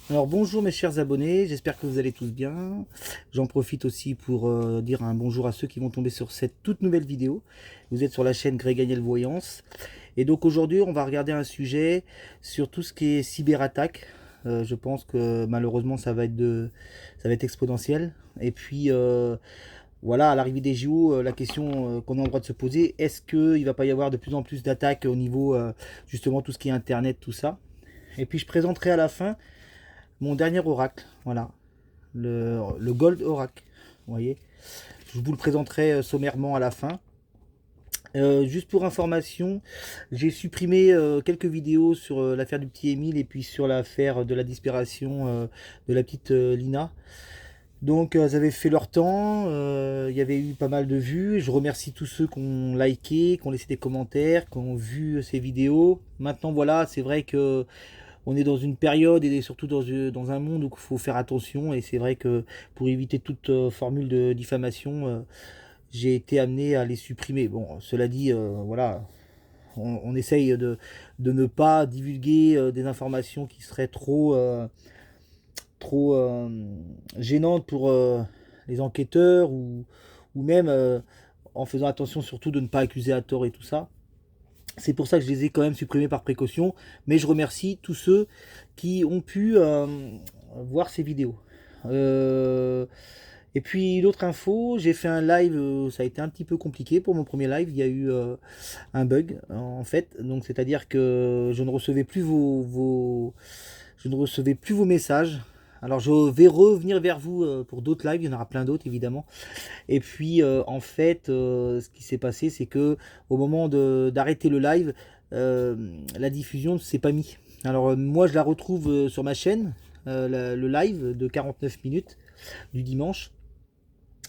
Alors bonjour mes chers abonnés, j'espère que vous allez tous bien. J'en profite aussi pour dire un bonjour à ceux qui vont tomber sur cette toute nouvelle vidéo. Vous êtes sur la chaîne Greg Agnel Voyance. Et donc aujourd'hui on va regarder un sujet sur tout ce qui est cyberattaque. Je pense que malheureusement ça va être exponentiel. Et puis voilà, à l'arrivée des JO, la question qu'on a le droit de se poser, est-ce qu'il va pas y avoir de plus en plus d'attaques au niveau justement tout ce qui est internet, tout ça. Et puis je présenterai à la fin mon dernier oracle, voilà, le Gold Oracle, vous voyez. Je vous le présenterai sommairement à la fin. Juste pour information, j'ai supprimé quelques vidéos sur l'affaire du petit Émile et puis sur l'affaire de la disparition de la petite Lina. Donc elles avaient fait leur temps, il y avait eu pas mal de vues. Je remercie tous ceux qui ont liké, qui ont laissé des commentaires, qui ont vu ces vidéos. Maintenant voilà, c'est vrai que on est dans une période et surtout dans un monde où il faut faire attention. Et c'est vrai que pour éviter toute formule de diffamation, j'ai été amené à les supprimer. Bon, cela dit, voilà, on essaye de ne pas divulguer des informations qui seraient trop gênantes pour les enquêteurs ou même en faisant attention surtout de ne pas accuser à tort et tout ça. C'est pour ça que je les ai quand même supprimés par précaution. Mais je remercie tous ceux qui ont pu voir ces vidéos. Euh, et puis l'autre info, j'ai fait un live, ça a été un petit peu compliqué pour mon premier live. Il y a eu un bug en fait. Donc c'est-à-dire que je ne recevais plus je ne recevais plus vos messages. Alors je vais revenir vers vous pour d'autres lives, il y en aura plein d'autres évidemment. Et puis en fait, ce qui s'est passé, c'est que au moment d'arrêter le live, la diffusion ne s'est pas mis. Alors moi, je la retrouve sur ma chaîne, le live de 49 minutes du dimanche.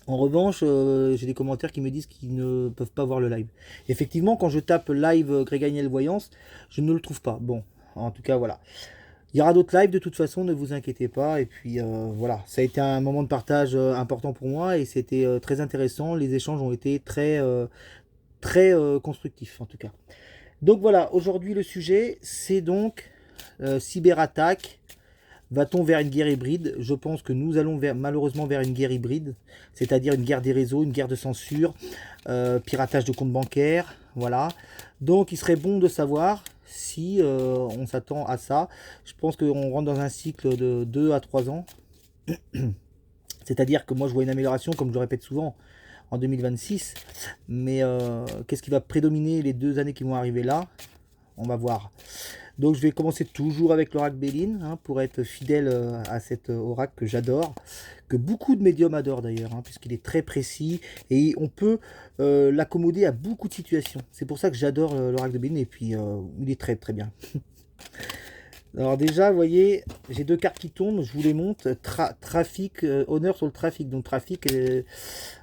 En revanche, j'ai des commentaires qui me disent qu'ils ne peuvent pas voir le live. Effectivement, quand je tape live Greg Agnel Voyance, je ne le trouve pas. Bon, en tout cas, voilà. Il y aura d'autres lives de toute façon, ne vous inquiétez pas. Et puis voilà, ça a été un moment de partage important pour moi et c'était très intéressant. Les échanges ont été très constructifs en tout cas. Donc voilà, aujourd'hui le sujet c'est donc cyberattaque. Va-t-on vers une guerre hybride? Je pense que nous allons malheureusement vers une guerre hybride, c'est-à-dire une guerre des réseaux, une guerre de censure, piratage de comptes bancaires, voilà. Donc il serait bon de savoir si on s'attend à ça. Je pense qu'on rentre dans un cycle de 2 à 3 ans, c'est-à-dire que moi je vois une amélioration, comme je le répète souvent, en 2026, mais qu'est-ce qui va prédominer les 2 années qui vont arriver là? On va voir. Donc je vais commencer toujours avec l'oracle Béline, hein, pour être fidèle à cet oracle que j'adore, que beaucoup de médiums adorent d'ailleurs, hein, puisqu'il est très précis et on peut l'accommoder à beaucoup de situations. C'est pour ça que j'adore l'oracle de Béline et puis il est très très bien. Alors déjà, vous voyez, j'ai deux cartes qui tombent, je vous les montre. Trafic, honneur sur le trafic. Donc trafic,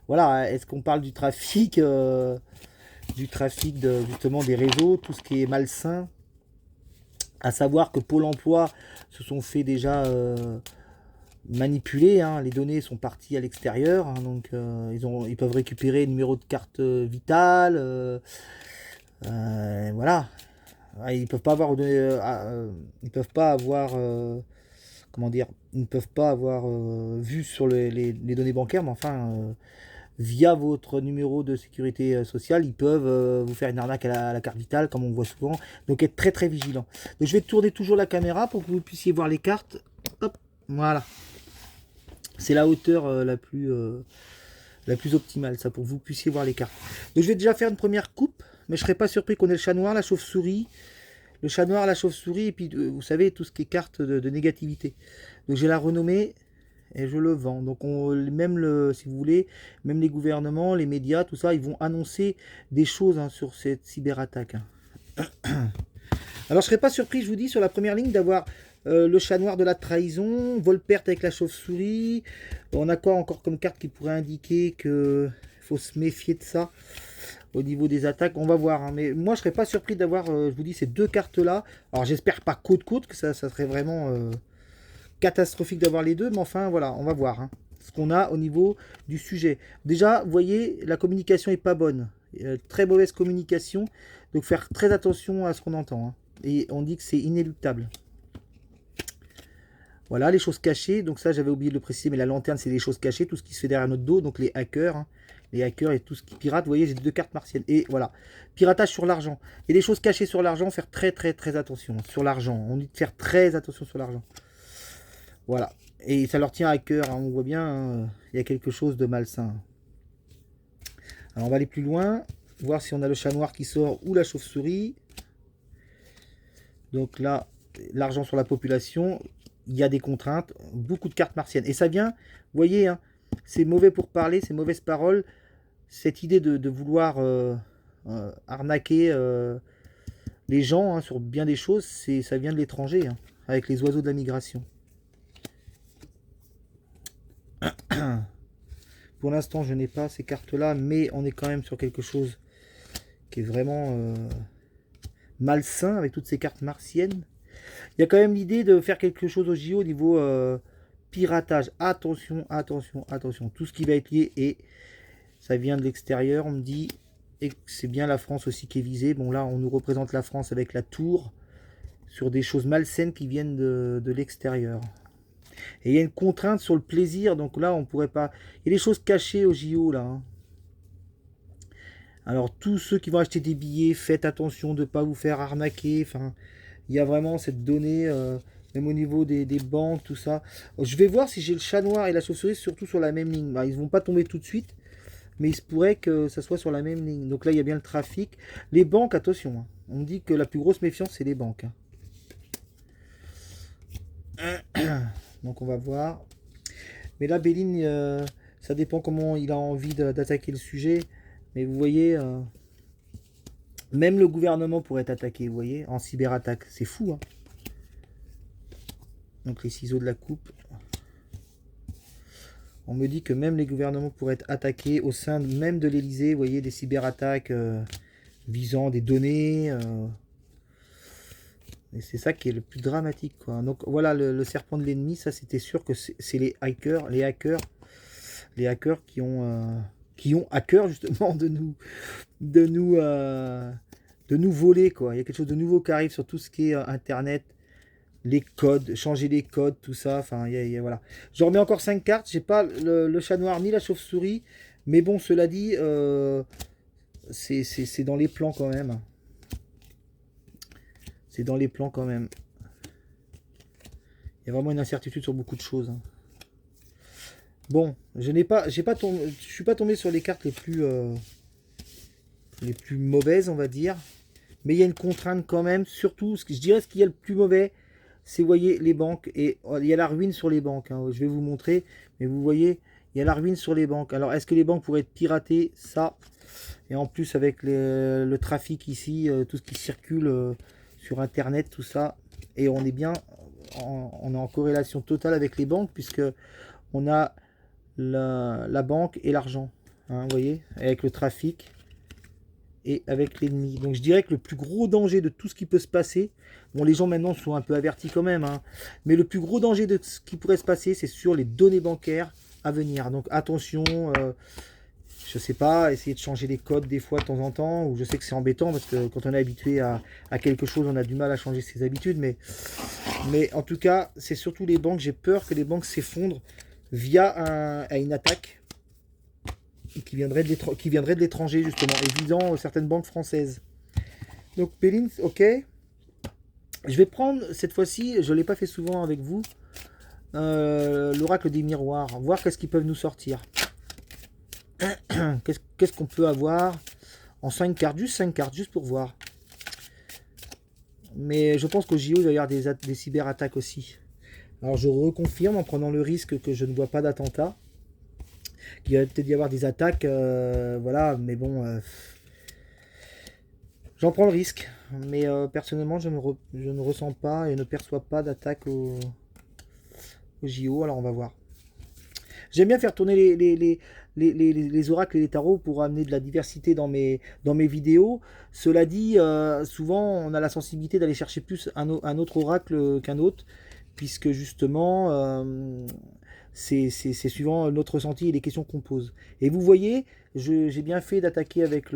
voilà, est-ce qu'on parle du trafic justement des réseaux, tout ce qui est malsain. À savoir que Pôle emploi se sont fait déjà manipuler, hein. Les données sont parties à l'extérieur, hein, donc ils peuvent récupérer le numéro de carte vitale, voilà. Ils peuvent pas avoir, ils peuvent pas avoir, comment dire, ils ne peuvent pas avoir vu sur les données bancaires, mais enfin, via votre numéro de sécurité sociale, ils peuvent vous faire une arnaque à la carte vitale, comme on voit souvent. Donc être très très vigilant. Donc je vais tourner toujours la caméra pour que vous puissiez voir les cartes. Hop, voilà. C'est la hauteur la plus optimale, ça, pour que vous puissiez voir les cartes. Donc je vais déjà faire une première coupe, mais je ne serais pas surpris qu'on ait le chat noir, la chauve-souris, le chat noir, la chauve-souris, et puis vous savez, tout ce qui est carte de négativité. Donc je vais la renommer et je le vends. Donc même si vous voulez, même les gouvernements, les médias, tout ça, ils vont annoncer des choses, hein, sur cette cyberattaque, hein. Alors je serais pas surpris, je vous dis, sur la première ligne d'avoir le chat noir de la trahison, Volperte avec la chauve-souris. On a quoi encore comme carte qui pourrait indiquer que faut se méfier de ça au niveau des attaques? On va voir, hein. Mais moi je serais pas surpris d'avoir, je vous dis, ces deux cartes là. Alors j'espère pas côte-côte, que ça serait vraiment catastrophique d'avoir les deux, mais enfin voilà, on va voir, hein, ce qu'on a au niveau du sujet. Déjà, vous voyez, la communication est pas bonne, très mauvaise communication, donc faire très attention à ce qu'on entend, hein. Et on dit que c'est inéluctable. Voilà, les choses cachées. Donc ça, j'avais oublié de le préciser, mais la lanterne, c'est les choses cachées, tout ce qui se fait derrière notre dos. Donc les hackers, hein. Les hackers et tout ce qui pirate. Vous voyez, j'ai 2 cartes martiennes. Et voilà, piratage sur l'argent. Et les choses cachées sur l'argent, faire très très très attention. Sur l'argent, on dit de faire très attention sur l'argent. Voilà. Et ça leur tient à cœur, hein. On voit bien, hein, il y a quelque chose de malsain. Alors on va aller plus loin, voir si on a le chat noir qui sort ou la chauve-souris. Donc là, l'argent sur la population, il y a des contraintes, beaucoup de cartes martiennes. Et ça vient, vous voyez, hein, c'est mauvais pour parler, c'est mauvaises paroles. Cette idée de vouloir arnaquer les gens, hein, sur bien des choses, ça vient de l'étranger, hein, avec les oiseaux de la migration. Pour l'instant, je n'ai pas ces cartes-là, mais on est quand même sur quelque chose qui est vraiment malsain avec toutes ces cartes martiennes. Il y a quand même l'idée de faire quelque chose au JO au niveau piratage. Attention, attention, attention. Tout ce qui va être lié, et ça vient de l'extérieur, on me dit, et c'est bien la France aussi qui est visée. Bon là, on nous représente la France avec la tour, sur des choses malsaines qui viennent de l'extérieur. Et il y a une contrainte sur le plaisir, donc là on pourrait pas... Il y a des choses cachées au JO là, hein. Alors tous ceux qui vont acheter des billets, faites attention de ne pas vous faire arnaquer. Enfin, il y a vraiment cette donnée, même au niveau des banques, tout ça. Je vais voir si j'ai le chat noir et la chauve-souris surtout sur la même ligne. Bah, ils ne vont pas tomber tout de suite, mais il se pourrait que ça soit sur la même ligne. Donc là il y a bien le trafic. Les banques, attention, hein. On me dit que la plus grosse méfiance c'est les banques, hein. Donc on va voir. Mais là, Béline, ça dépend comment il a envie d'attaquer le sujet. Mais vous voyez, même le gouvernement pourrait être attaqué, vous voyez, en cyberattaque. C'est fou, hein. Donc les ciseaux de la coupe. On me dit que même les gouvernements pourraient être attaqués au sein même de l'Elysée. Vous voyez, des cyberattaques visant des données. Et c'est ça qui est le plus dramatique, quoi. Donc voilà, le serpent de l'ennemi, ça c'était sûr que c'est les hackers, les hackers qui ont à cœur justement de nous voler, quoi. Il y a quelque chose de nouveau qui arrive sur tout ce qui est internet, les codes, changer les codes, tout ça. Enfin, voilà. Je remets encore 5 cartes. J'ai pas le chat noir ni la chauve-souris, mais bon, cela dit, c'est dans les plans quand même. C'est dans les plans quand même. Il y a vraiment une incertitude sur beaucoup de choses, hein. Bon, je suis pas tombé sur les cartes les plus mauvaises, on va dire. Mais il y a une contrainte quand même. Surtout, je dirais ce qu'il y a le plus mauvais, c'est, vous voyez, les banques. Et il y a la ruine sur les banques, hein. Je vais vous montrer. Mais vous voyez, il y a la ruine sur les banques. Alors, est-ce que les banques pourraient être piratées? Ça. Et en plus, avec le trafic ici, tout ce qui circule sur Internet, tout ça. Et on est bien, on est en corrélation totale avec les banques, puisque on a la banque et l'argent, hein, vous voyez, avec le trafic et avec l'ennemi. Donc je dirais que le plus gros danger de tout ce qui peut se passer, bon, les gens maintenant sont un peu avertis quand même, hein, mais le plus gros danger de ce qui pourrait se passer, c'est sur les données bancaires à venir. Donc attention, je sais pas, essayer de changer les codes des fois de temps en temps, ou je sais que c'est embêtant parce que quand on est habitué à quelque chose, on a du mal à changer ses habitudes, mais en tout cas, c'est surtout les banques. J'ai peur que les banques s'effondrent via une attaque qui viendrait de l'étranger, justement, et visant certaines banques françaises. Donc Béline, ok. Je vais prendre cette fois-ci, je ne l'ai pas fait souvent avec vous, l'oracle des miroirs, voir qu'est-ce qu'ils peuvent nous sortir. Qu'est-ce qu'on peut avoir en 5 cartes, juste 5 cartes, juste pour voir. Mais je pense qu'au JO, il va y avoir des cyberattaques aussi. Alors je reconfirme en prenant le risque que je ne vois pas d'attentat. Qu'il va peut-être y avoir des attaques, voilà, mais bon, j'en prends le risque. Mais personnellement, je ne ressens pas et ne perçois pas d'attaque au JO, alors on va voir. J'aime bien faire tourner les oracles et les tarots pour amener de la diversité dans mes vidéos. Cela dit, souvent on a la sensibilité d'aller chercher plus un autre oracle qu'un autre, puisque justement c'est suivant notre ressenti et les questions qu'on pose. Et vous voyez, j'ai bien fait d'attaquer avec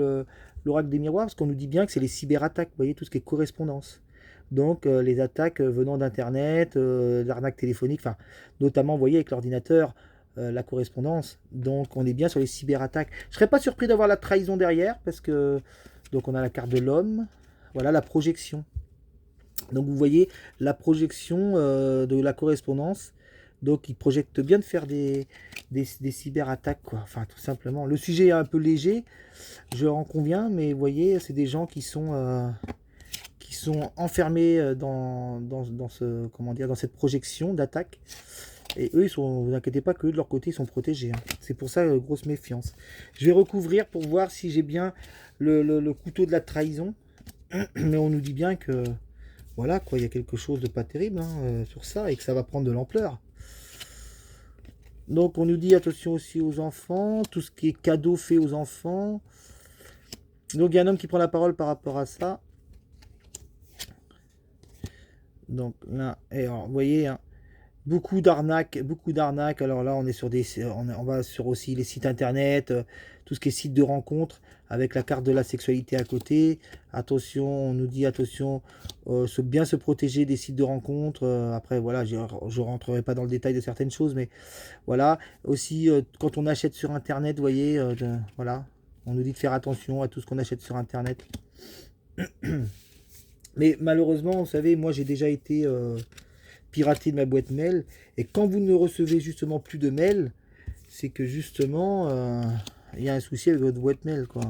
l'oracle des miroirs, parce qu'on nous dit bien que c'est les cyberattaques, vous voyez, tout ce qui est correspondance. Donc les attaques venant d'internet, l'arnaque téléphonique, enfin notamment vous voyez avec l'ordinateur, la correspondance. Donc on est bien sur les cyberattaques. Je serais pas surpris d'avoir la trahison derrière parce que donc on a la carte de l'homme, voilà la projection. Donc vous voyez la projection de la correspondance. Donc il projette bien de faire des cyberattaques, quoi. Enfin tout simplement. Le sujet est un peu léger, je en conviens, mais vous voyez, c'est des gens qui sont enfermés dans ce, comment dire, dans cette projection d'attaque. Et eux, vous inquiétez pas que eux, de leur côté, ils sont protégés, hein. C'est pour ça, grosse méfiance. Je vais recouvrir pour voir si j'ai bien le couteau de la trahison. Mais on nous dit bien que voilà quoi, il y a quelque chose de pas terrible hein, sur ça et que ça va prendre de l'ampleur. Donc on nous dit attention aussi aux enfants, tout ce qui est cadeau fait aux enfants. Donc il y a un homme qui prend la parole par rapport à ça. Donc là, et alors, vous voyez, hein, beaucoup d'arnaques, beaucoup d'arnaques. Alors là, on est sur on va sur aussi les sites internet, tout ce qui est site de rencontres, avec la carte de la sexualité à côté. Attention, on nous dit attention, bien se protéger des sites de rencontres. Après, voilà, je rentrerai pas dans le détail de certaines choses, mais voilà. Aussi, quand on achète sur internet, vous voyez, voilà, on nous dit de faire attention à tout ce qu'on achète sur internet. Mais malheureusement, vous savez, moi j'ai déjà été pirater de ma boîte mail. Et quand vous ne recevez justement plus de mail, c'est que justement, il y a un souci avec votre boîte mail, quoi.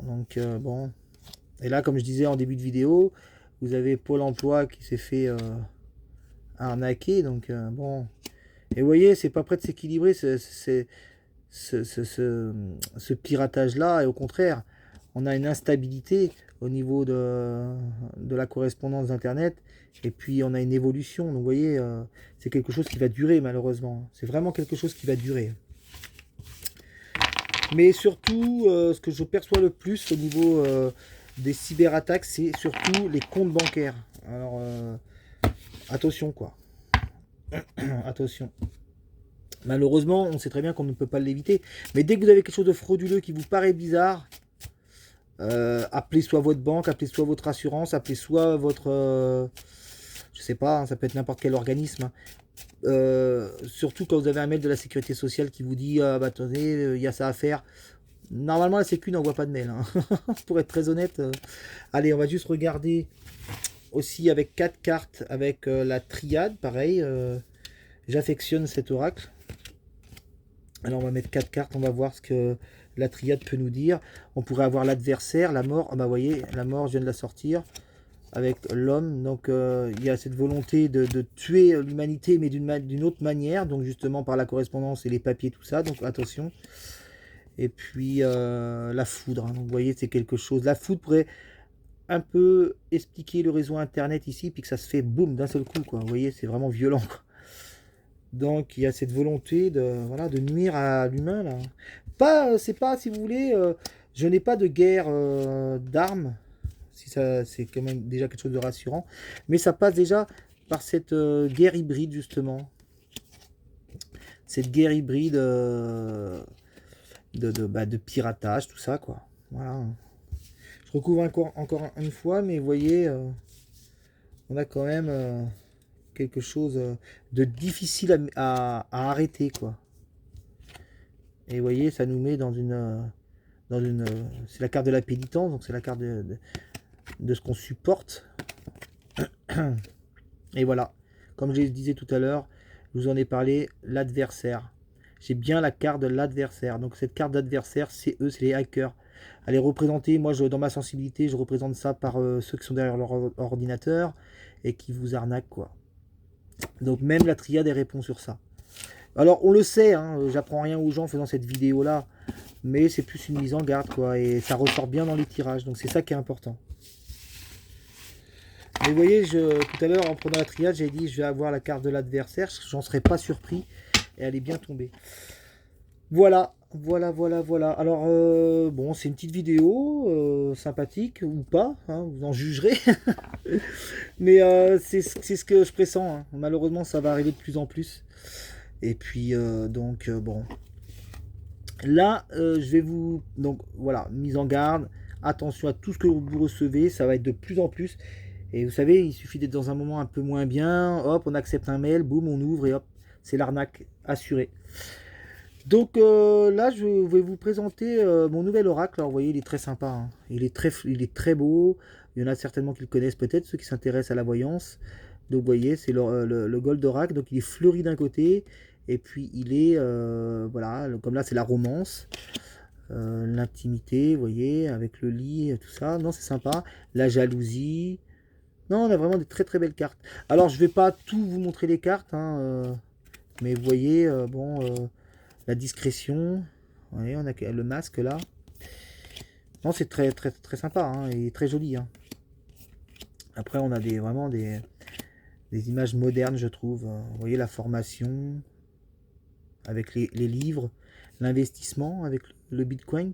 Donc, bon. Et là, comme je disais en début de vidéo, vous avez Pôle emploi qui s'est fait arnaquer. Donc, bon. Et vous voyez, c'est pas prêt de s'équilibrer ce piratage-là. Et au contraire, on a une instabilité au niveau de la correspondance d'Internet. Et puis on a une évolution. Donc vous voyez, c'est quelque chose qui va durer malheureusement. C'est vraiment quelque chose qui va durer. Mais surtout, ce que je perçois le plus au niveau des cyberattaques, c'est surtout les comptes bancaires. Alors, attention quoi. Attention. Malheureusement, on sait très bien qu'on ne peut pas l'éviter. Mais dès que vous avez quelque chose de frauduleux qui vous paraît bizarre, appelez soit votre banque, appelez soit votre assurance, appelez soit votre... je sais pas, hein, ça peut être n'importe quel organisme. Surtout quand vous avez un mail de la sécurité sociale qui vous dit bah attendez, il y a ça à faire. Normalement la sécu n'envoie pas de mail, hein. Pour être très honnête. Allez, on va juste regarder aussi avec 4 cartes, avec la triade, pareil. J'affectionne cet oracle. Alors on va mettre 4 cartes, on va voir ce que la triade peut nous dire. On pourrait avoir l'adversaire, la mort. Ah bah vous voyez, la mort, je viens de la sortir. Avec l'homme, donc il y a cette volonté de tuer l'humanité, mais d'une autre manière, donc justement par la correspondance et les papiers, tout ça, donc attention. Et puis la foudre, hein. Donc vous voyez, c'est quelque chose. La foudre pourrait un peu expliquer le réseau internet ici, puis que ça se fait boum d'un seul coup, quoi. Vous voyez, c'est vraiment violent, quoi. Donc il y a cette volonté de, voilà, de nuire à l'humain, là. Pas, c'est pas, si vous voulez, je n'ai pas de guerre d'armes. Si ça, c'est quand même déjà quelque chose de rassurant. Mais ça passe déjà par cette guerre hybride, justement. Cette guerre hybride de piratage, tout ça, quoi. Voilà. Je recouvre encore une fois, mais vous voyez, on a quand même quelque chose de difficile à arrêter, quoi. Et vous voyez, ça nous met dans une... c'est la carte de la pénitence, donc c'est la carte de ce qu'on supporte. Et voilà, comme je le disais tout à l'heure, je vous en ai parlé, l'adversaire. J'ai bien la carte de l'adversaire. Donc cette carte d'adversaire, c'est eux, c'est les hackers. Elle est représentée, moi dans ma sensibilité, je représente ça par ceux qui sont derrière leur ordinateur et qui vous arnaquent, quoi. Donc même la triade répond sur ça. Alors on le sait, hein, j'apprends rien aux gens en faisant cette vidéo là, mais c'est plus une mise en garde, quoi, et ça ressort bien dans les tirages, donc c'est ça qui est important. Mais vous voyez, tout à l'heure en prenant la triade, j'ai dit je vais avoir la carte de l'adversaire, j'en serais pas surpris, et elle est bien tombée. Voilà, voilà. Alors bon, c'est une petite vidéo sympathique ou pas, hein, vous en jugerez. Mais c'est ce que je pressens, hein. Malheureusement ça va arriver de plus en plus. Et puis donc bon. Là je vais vous... Donc voilà, mise en garde. attention à tout ce que vous recevez, ça va être de plus en plus. Et vous savez, il suffit d'être dans un moment un peu moins bien, hop, on accepte un mail, boum, on ouvre et hop, c'est l'arnaque assurée. Donc là, je vais vous présenter mon nouvel oracle. Alors, vous voyez, il est très sympa, hein. Il est très beau. Il y en a certainement qui le connaissent peut-être, ceux qui s'intéressent à la voyance. Donc, vous voyez, c'est le Gold Oracle. Donc, il est fleuri d'un côté. Et puis, il est, voilà, comme là, c'est la romance. L'intimité, vous voyez, avec le lit, tout ça. Non, c'est sympa. La jalousie. Non, on a vraiment des très très belles cartes. Alors, je vais pas tout vous montrer les cartes, hein, mais vous voyez, bon, la discrétion. Vous voyez, on a le masque là. Non, c'est très très très sympa, hein, et très joli, hein. Après, on a vraiment des images modernes, je trouve. Vous voyez, la formation avec les livres, l'investissement avec le Bitcoin,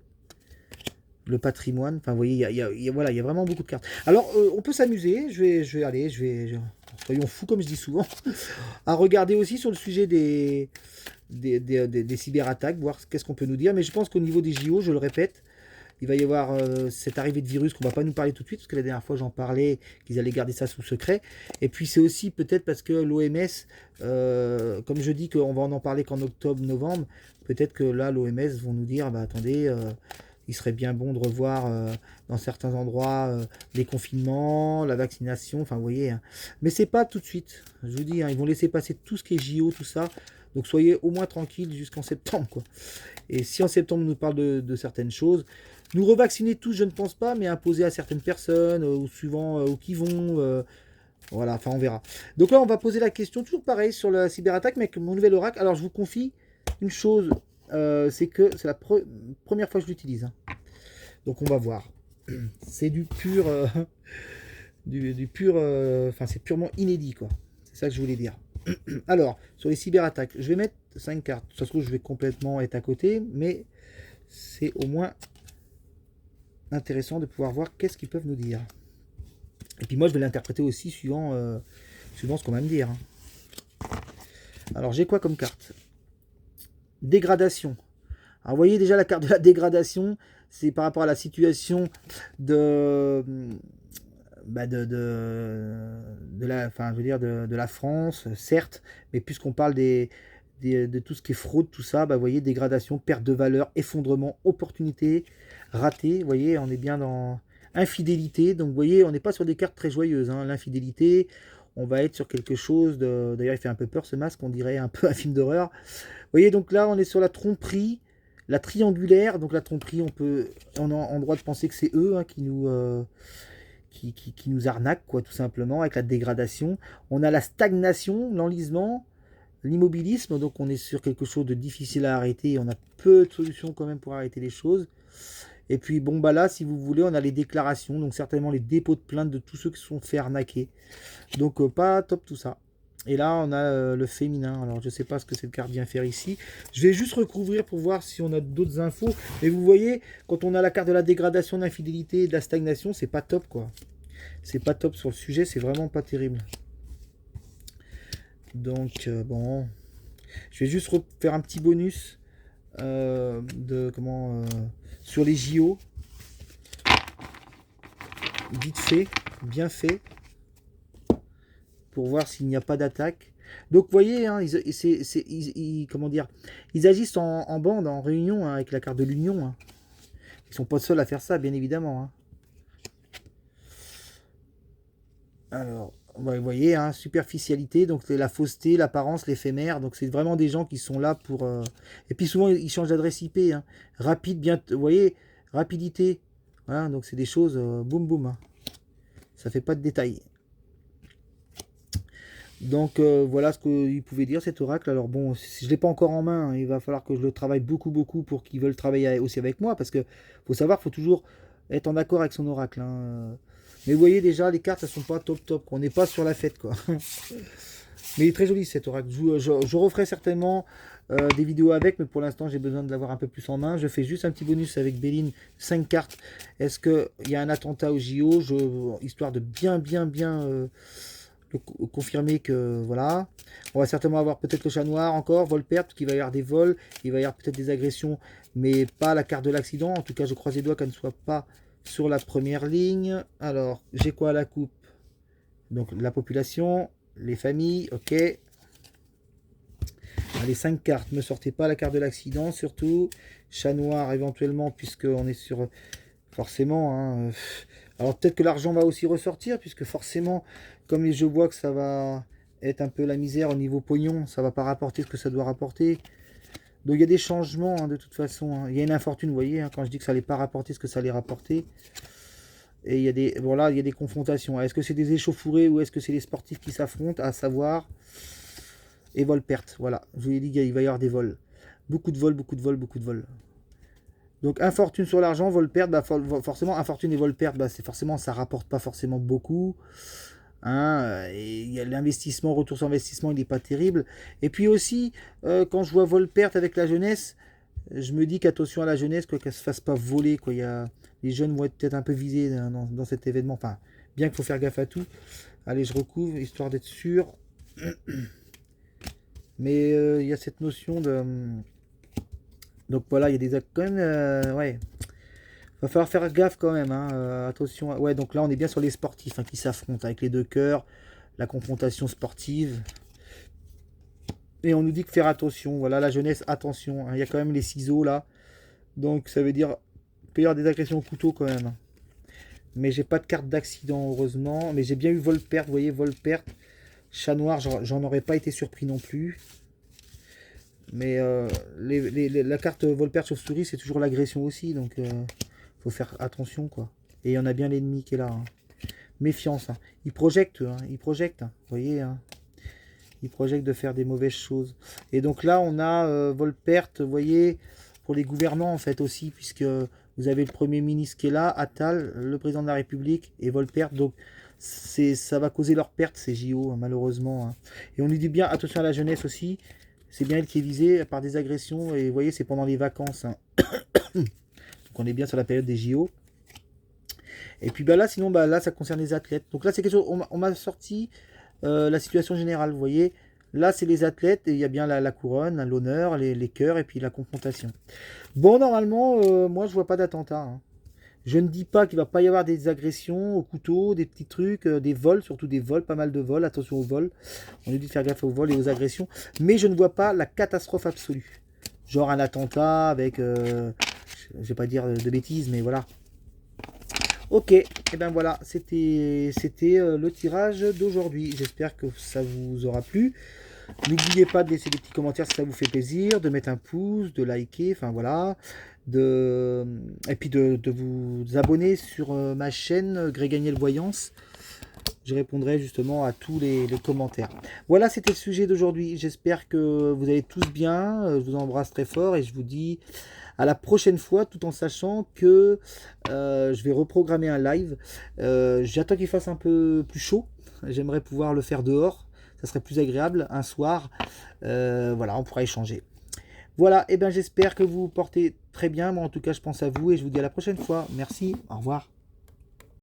le patrimoine. Enfin, vous voyez, voilà, il y a vraiment beaucoup de cartes. Alors, on peut s'amuser. Soyons fous, comme je dis souvent, à regarder aussi sur le sujet des cyberattaques, voir qu'est-ce qu'on peut nous dire. Mais je pense qu'au niveau des JO, je le répète, il va y avoir cette arrivée de virus qu'on va pas nous parler tout de suite, parce que la dernière fois j'en parlais, qu'ils allaient garder ça sous secret. Et puis c'est aussi peut-être parce que l'OMS, comme je dis qu'on va en parler qu'en octobre-novembre, peut-être que là l'OMS vont nous dire, bah attendez, il serait bien bon de revoir dans certains endroits les confinements, la vaccination, enfin vous voyez. Hein. Mais c'est pas tout de suite, je vous dis, hein, ils vont laisser passer tout ce qui est JO, tout ça. Donc soyez au moins tranquille jusqu'en septembre, quoi. Et si en septembre on nous parle de certaines choses, nous revacciner tous, je ne pense pas, mais imposer à certaines personnes, ou suivant où qui vont, voilà, enfin on verra. Donc là on va poser la question, toujours pareil, sur la cyberattaque, mais avec mon nouvel oracle. Alors je vous confie une chose, c'est que c'est la première fois que je l'utilise. Hein. Donc on va voir. C'est du pur, du pur, enfin c'est purement inédit, quoi. C'est ça que je voulais dire. Alors, sur les cyberattaques, je vais mettre 5 cartes. Ça se trouve, je vais complètement être à côté, mais c'est au moins intéressant de pouvoir voir qu'est-ce qu'ils peuvent nous dire. Et puis moi, je vais l'interpréter aussi suivant ce qu'on va me dire. Hein. Alors, j'ai quoi comme carte? Dégradation. Alors, vous voyez déjà la carte de la dégradation, c'est par rapport à la situation bah enfin, je veux dire de la France, certes, mais puisqu'on parle de tout ce qui est fraude, tout ça, bah, vous voyez, dégradation, perte de valeur, effondrement, opportunité, raté, vous voyez, on est bien dans infidélité, donc vous voyez, on n'est pas sur des cartes très joyeuses, hein. L'infidélité, on va être sur quelque chose de... D'ailleurs, il fait un peu peur ce masque, on dirait un peu un film d'horreur. Vous voyez, donc là, on est sur la tromperie, la triangulaire, donc la tromperie, on a en droit de penser que c'est eux, hein, qui nous arnaquent, quoi, tout simplement, avec la dégradation. On a la stagnation, l'enlisement, l'immobilisme, donc on est sur quelque chose de difficile à arrêter, on a peu de solutions quand même pour arrêter les choses. Et puis bon bah là, si vous voulez, on a les déclarations, donc certainement les dépôts de plainte de tous ceux qui se sont fait arnaquer. Donc pas top tout ça. Et là on a le féminin, alors je sais pas ce que cette carte vient faire ici. Je vais juste recouvrir pour voir si on a d'autres infos. Mais vous voyez, quand on a la carte de la dégradation, de l'infidélité et de la stagnation, c'est pas top, quoi. C'est pas top sur le sujet, c'est vraiment pas terrible. Donc bon, je vais juste faire un petit bonus sur les JO, vite fait, bien fait, pour voir s'il n'y a pas d'attaque. Donc vous voyez, hein, comment dire, ils agissent en bande, en réunion, hein, avec la carte de l'union. Hein. Ils sont pas seuls à faire ça, bien évidemment. Hein. Alors, vous voyez, hein, superficialité, donc c'est la fausseté, l'apparence, l'éphémère. Donc c'est vraiment des gens qui sont là pour... Et puis souvent, ils changent d'adresse IP. Hein. Rapide, bien... Vous voyez, rapidité. Voilà, donc c'est des choses... boum, boum. Hein. Ça fait pas de détails. Donc voilà ce qu'il pouvait dire, cet oracle. Alors bon, si je ne l'ai pas encore en main, hein, il va falloir que je le travaille beaucoup, beaucoup pour qu'ils veulent travailler aussi avec moi. Parce que faut savoir, il faut toujours être en accord avec son oracle. Hein. Mais vous voyez déjà, les cartes, elles sont pas top top. On n'est pas sur la fête, quoi. Mais il est très joli cet oracle. Je referai certainement des vidéos avec, mais pour l'instant, j'ai besoin de l'avoir un peu plus en main. Je fais juste un petit bonus avec Béline, 5 cartes. Est-ce qu'il y a un attentat au JO, histoire de bien confirmer que voilà. On va certainement avoir peut-être le chat noir encore, vol-perte, qu'il va y avoir des vols, il va y avoir peut-être des agressions, mais pas la carte de l'accident. En tout cas, je croise les doigts qu'elle ne soit pas sur la première ligne. Alors, j'ai quoi à la coupe? Donc, la population, les familles, ok. Allez, 5 cartes. Ne sortez pas la carte de l'accident, surtout. Chat noir, éventuellement, puisqu'on est sur... Forcément, hein. Alors, peut-être que l'argent va aussi ressortir, puisque forcément, comme je vois que ça va être un peu la misère au niveau pognon, ça va pas rapporter ce que ça doit rapporter. Donc, il y a des changements, hein, de toute façon. Hein. Il y a une infortune, vous voyez, hein, quand je dis que ça allait pas rapporter ce que ça allait rapporter. Et il y a des... Bon, là, il y a des confrontations. Est-ce que c'est des échauffourées ou est-ce que c'est les sportifs qui s'affrontent? À savoir... Et vol-perte, voilà. Je vous l'ai dit, il va y avoir des vols. Beaucoup de vols, beaucoup de vols, beaucoup de vols. Donc, infortune sur l'argent, vol-perte, bah, forcément, infortune et vol-perte, bah, c'est forcément, ça rapporte pas forcément beaucoup. Hein, et il y a l'investissement, retour sur investissement, il n'est pas terrible. Et puis aussi, quand je vois vol-perte avec la jeunesse, je me dis qu'attention à la jeunesse, quoi, qu'elle ne se fasse pas voler. Quoi. Les jeunes vont être peut-être un peu visés dans cet événement. Enfin, bien qu'il faut faire gaffe à tout. Allez, je recouvre, histoire d'être sûr. Mais il y a cette notion de... Donc voilà, il y a des actes quand même... ouais. Va falloir faire gaffe quand même. Hein, attention. Ouais, donc là, on est bien sur les sportifs, hein, qui s'affrontent avec les deux cœurs. La confrontation sportive. Et on nous dit que faire attention. Voilà, la jeunesse, attention. Hein, il y a quand même les ciseaux là. Donc ça veut dire qu'il peut y avoir des agressions au couteau quand même. Mais j'ai pas de carte d'accident, heureusement. Mais j'ai bien eu vol-perte. Vous voyez, vol-perte. Chat noir, j'en aurais pas été surpris non plus. Mais la carte vol-perte chauve-souris, c'est toujours l'agression aussi. Donc, faut faire attention, quoi. Et il y en a bien l'ennemi qui est là. Hein. Méfiance. Hein. Il projette, hein. Il projette. Hein. Vous voyez, hein. Il projette de faire des mauvaises choses. Et donc là, on a vol-perte, vous voyez, pour les gouvernants, en fait, aussi. Puisque vous avez le Premier ministre qui est là, Attal, le président de la République, et vol-perte. Donc, ça va causer leur perte, ces JO, hein, malheureusement. Hein. Et on nous dit bien, attention à la jeunesse aussi. C'est bien elle qui est visée par des agressions. Et vous voyez, c'est pendant les vacances. Hein. Donc on est bien sur la période des JO. Et puis bah là, sinon, bah là, ça concerne les athlètes. Donc là, c'est quelque chose. On m'a sorti la situation générale. Vous voyez, là, c'est les athlètes. Et il y a bien la couronne, l'honneur, les cœurs et puis la confrontation. Bon, normalement, moi, je vois pas d'attentat. Hein. Je ne dis pas qu'il va pas y avoir des agressions au couteau, des petits trucs, des vols, surtout des vols, pas mal de vols, attention aux vols. On nous dit de faire gaffe aux vols et aux agressions. Mais je ne vois pas la catastrophe absolue. Genre un attentat avec, je vais pas dire de bêtises, mais voilà. Ok, et ben voilà, c'était le tirage d'aujourd'hui. J'espère que ça vous aura plu. N'oubliez pas de laisser des petits commentaires si ça vous fait plaisir, de mettre un pouce, de liker, enfin voilà. Et puis de vous abonner sur ma chaîne Gréganiel Voyance. Je répondrai justement à tous les commentaires. Voilà, c'était le sujet d'aujourd'hui. J'espère que vous allez tous bien. Je vous embrasse très fort et je vous dis à la prochaine fois, tout en sachant que je vais reprogrammer un live. J'attends qu'il fasse un peu plus chaud. J'aimerais pouvoir le faire dehors. Ça serait plus agréable un soir. Voilà, on pourra échanger. Voilà, et bien j'espère que vous vous portez très bien. Moi en tout cas, je pense à vous et je vous dis à la prochaine fois. Merci, au revoir.